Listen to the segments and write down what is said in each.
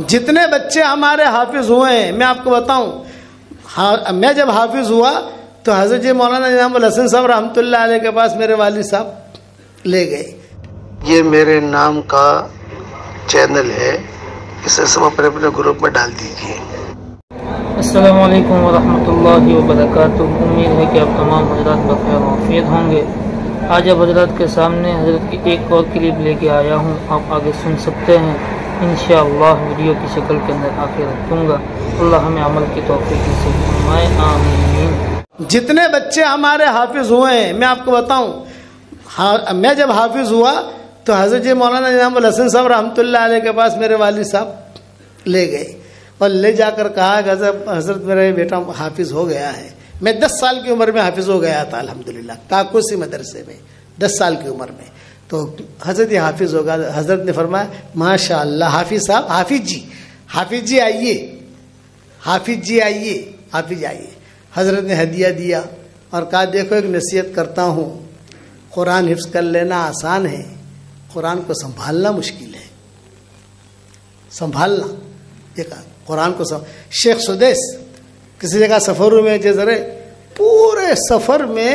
جتنے بچے ہمارے حافظ ہوئے ہیں میں آپ کو بتاؤں، میں جب حافظ ہوا تو حضرت مولانا انعام الحسن صاحب رحمۃ اللہ علیہ کے پاس میرے والد صاحب لے گئے۔ یہ میرے نام کا چینل ہے، اسے سب اپنے اپنے گروپ میں ڈال دیجیے۔ السلام علیکم ورحمۃ اللہ وبرکاتہ۔ امید ہے کہ آپ تمام حضرات بخیر وعافیت ہوں گے۔ آج اب حضرات کے سامنے حضرت کی ایک اور کلپ لے کے آیا ہوں، آپ آگے سن سکتے ہیں انشاءاللہ۔ ویڈیو کی شکل کے اندر آخر رکھوں گا۔ اللہ ہمیں عمل کی توفیق نصیب فرمائے، آمین۔ جتنے بچے ہمارے حافظ ہوئے ہیں میں آپ کو بتاؤں، میں جب حافظ ہوا تو حضرت مولانا انعام الحسن صاحب رحمۃ اللہ علیہ کے پاس میرے والد صاحب لے گئے اور لے جا کر کہا کہ حضرت میرا بیٹا حافظ ہو گیا ہے۔ میں 10 سال کی عمر میں حافظ ہو گیا تھا الحمدللہ، کاکوسی مدرسے میں 10 سال کی عمر میں۔ تو حضرت یہ حافظ ہوگا، حضرت نے فرمایا ماشاء اللہ حافظ صاحب، حافظ جی آئیے، حافظ جی آئیے، حافظ آئیے۔ حضرت نے ہدیہ دیا اور کہا دیکھو ایک نصیحت کرتا ہوں، قرآن حفظ کر لینا آسان ہے، قرآن کو سنبھالنا مشکل ہے، سنبھالنا۔ دیکھا قرآن کو شیخ سدیس کسی جگہ سفروں میں جیسے پورے سفر میں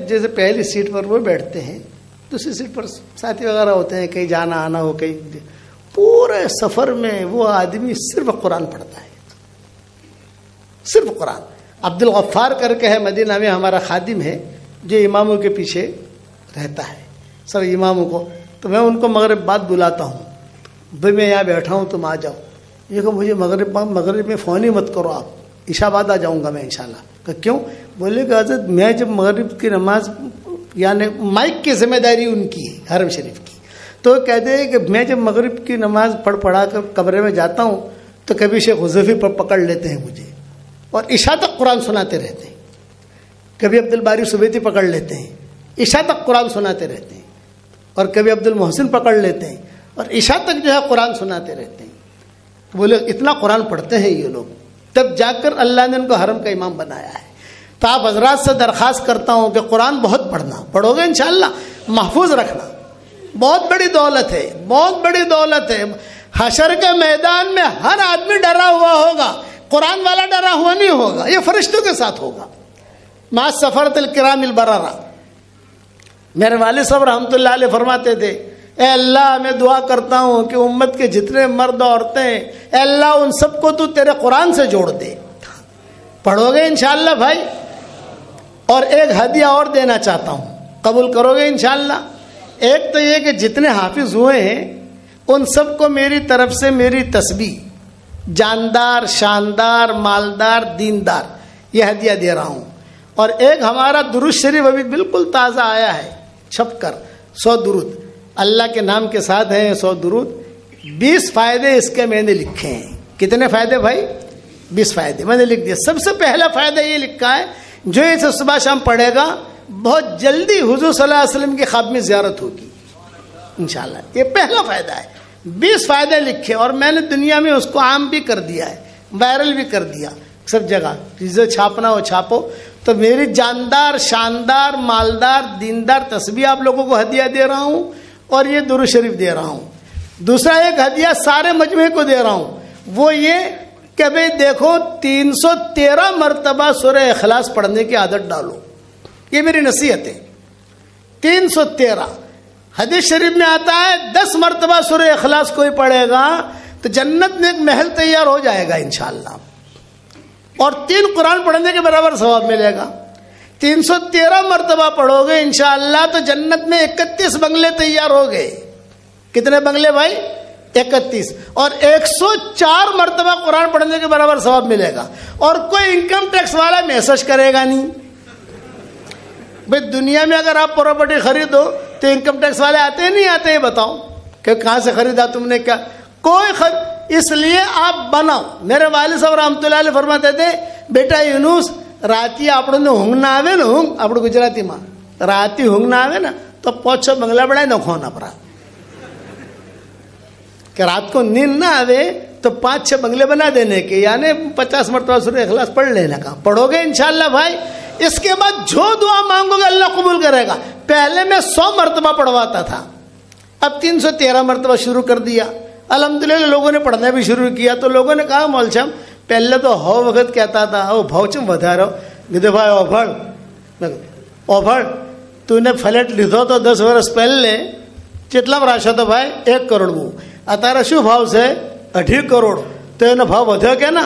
جیسے پہلی سیٹ پر وہ بیٹھتے ہیں، دوسری سیٹ پر ساتھی وغیرہ ہوتے ہیں، کہیں جانا آنا ہو، کہیں پورے سفر میں وہ آدمی صرف قرآن پڑھتا ہے، صرف قرآن۔ عبد الغفار کر کے ہے مدینہ میں ہمارا خادم ہے جو اماموں کے پیچھے رہتا ہے، سب اماموں کو۔ تو میں ان کو مغرب بعد بلاتا ہوں، بھائی میں یہاں بیٹھا ہوں تم آ جاؤ۔ یہ کہ مجھے مغرب میں فون ہی مت کرو، آپ عشاء بعد آ جاؤں گا میں انشاءاللہ۔ کہ کیوں؟ بولے کہ حضرت میں جب مغرب کی نماز، یعنی مائک کی ذمہ داری ان کی ہے حرم شریف کی، تو کہتے ہیں کہ میں جب مغرب کی نماز پڑھا کر کمرے میں جاتا ہوں تو کبھی شیخ حذیفی پر پکڑ لیتے ہیں مجھے اور عشاء تک قرآن سناتے رہتے ہیں، کبھی عبد الباری سویتی پکڑ لیتے ہیں، عشاء تک قرآن سناتے رہتے ہیں، اور کبھی عبد المحسن پکڑ لیتے ہیں اور عشاء تک جو ہے قرآن سناتے رہتے ہیں۔ بولے اتنا قرآن پڑھتے ہیں یہ لوگ، تب جا کر اللہ نے ان کو حرم کا امام بنایا ہے۔ تو آپ حضرات سے درخواست کرتا ہوں کہ قرآن بہت پڑھنا، پڑھو گے انشاءاللہ محفوظ رکھنا، بہت بڑی دولت ہے، بہت بڑی دولت ہے۔ حشر کے میدان میں ہر آدمی ڈرا ہوا ہوگا، قرآن والا ڈرا ہوا نہیں ہوگا، یہ فرشتوں کے ساتھ ہوگا۔ مع سفرۃ الکرام البررہ۔ میرے والد صاحب رحمۃ اللہ علیہ فرماتے تھے اے اللہ میں دعا کرتا ہوں کہ امت کے جتنے مرد عورتیں ہیں اے اللہ ان سب کو تو تیرے قرآن سے جوڑ دے۔ پڑھو گے انشاءاللہ بھائی؟ اور ایک ہدیہ اور دینا چاہتا ہوں، قبول کرو گے انشاءاللہ؟ ایک تو یہ کہ جتنے حافظ ہوئے ہیں ان سب کو میری طرف سے میری تسبیح، جاندار، شاندار، مالدار، دیندار، یہ ہدیہ دے رہا ہوں۔ اور ایک ہمارا درود شریف ابھی بالکل تازہ آیا ہے چھپ کر، 100 درود اللہ کے نام کے ساتھ ہیں، 100 درود، 20 فائدے اس کے میں نے لکھے ہیں۔ کتنے فائدے بھائی؟ 20 فائدے میں نے لکھ دیے۔ سب سے پہلا فائدہ یہ لکھا ہے جو اسے صبح شام پڑھے گا بہت جلدی حضور صلی اللہ علیہ وسلم کی خواب میں زیارت ہوگی انشاءاللہ، یہ پہلا فائدہ ہے۔ 20 فائدے لکھے اور میں نے دنیا میں اس کو عام بھی کر دیا ہے، وائرل بھی کر دیا سب جگہ، جسے چھاپنا ہو چھاپو۔ تو میری جاندار، شاندار، مالدار، دیندار تسبیح آپ لوگوں کو ہدیہ دے رہا ہوں اور یہ درود شریف دے رہا ہوں۔ دوسرا ایک ہدیہ سارے مجمع کو دے رہا ہوں، وہ یہ کہ بھئی دیکھو 313 مرتبہ سورہ اخلاص پڑھنے کی عادت ڈالو، یہ میری نصیحت ہے۔ 313 حدیث شریف میں آتا ہے 10 مرتبہ سورہ اخلاص کوئی پڑھے گا تو جنت میں ایک محل تیار ہو جائے گا انشاءاللہ، اور 3 قرآن پڑھنے کے برابر ثواب ملے گا۔ 313 مرتبہ پڑھو گے انشاءاللہ تو جنت میں 31 بنگلے تیار ہو گئے۔ کتنے بنگلے بھائی؟ 31۔ اور 104 مرتبہ قرآن پڑھنے کے برابر ثواب ملے گا، اور کوئی انکم ٹیکس والا میسج کرے گا نہیں۔ بھائی دنیا میں اگر آپ پراپرٹی خریدو تو انکم ٹیکس والے آتے ہیں نہیں آتے ہیں؟ بتاؤ کہ کہاں سے خریدا تم نے، کیا کوئی اس لیے آپ بناؤ۔ میرے والد صاحب رحمۃ اللہ علیہ فرماتے تھے بیٹا یونس راتی આપણને ઊંઘ ના આવે ને, ઊંઘ આપણું ગુજરાતીમાં રાતે ઊંઘ ના આવે ને તો 5-6 બંગલા બનાવી નાખવાના પરા کہ رات کو نیند نہ آوے تو 5-6 بنگلے بنا دینے کے، یعنی 50 مرتبہ سورہ اخلاص پڑھ لینے کا۔ پڑھو گے انشاءاللہ بھائی، اس کے بعد جو دعا مانگو گے اللہ قبول کرے گا۔ پہلے میں 100 مرتبہ پڑھواتا تھا، اب 313 مرتبہ شروع کر دیا، الحمدللہ لوگوں نے پڑھنا بھی شروع کیا. تو لوگوں نے کہا مول صاحب پہلے تو ہو وقت کہتا تھا وہ بھاؤچم بتا رہا ہو بھائی اوبھڑ تو نے فلیٹ લીધો તો 10 વર્ષ પહેલે કેટલા વરાશો તો ભાઈ 1 કરોડનું અત્યારે શું ભાવ છે 2.5 કરોડ તો એનો ભાવ વધ્યો કે ના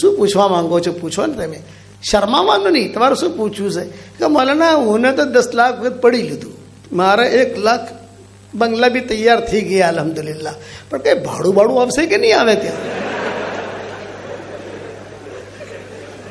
શું પૂછવા માંગો છો પૂછો ને તમે શરમાવાનું નહીં તમારે શું પૂછવું છે કે મૌલાના હું તો 10 લાખ વખત પડી લીધું મારે 1 લાખ બંગલા બી તૈયાર થઈ ગયા અલ્હમ્દુલિલ્લાહ પણ કઈ ભાડું આવશે કે નહીં આવે ત્યાં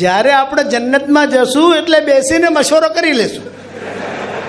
જ્યારે આપણે જન્નતમાં જશું એટલે બેસીને મશવરો કરી લેશું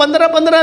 15-15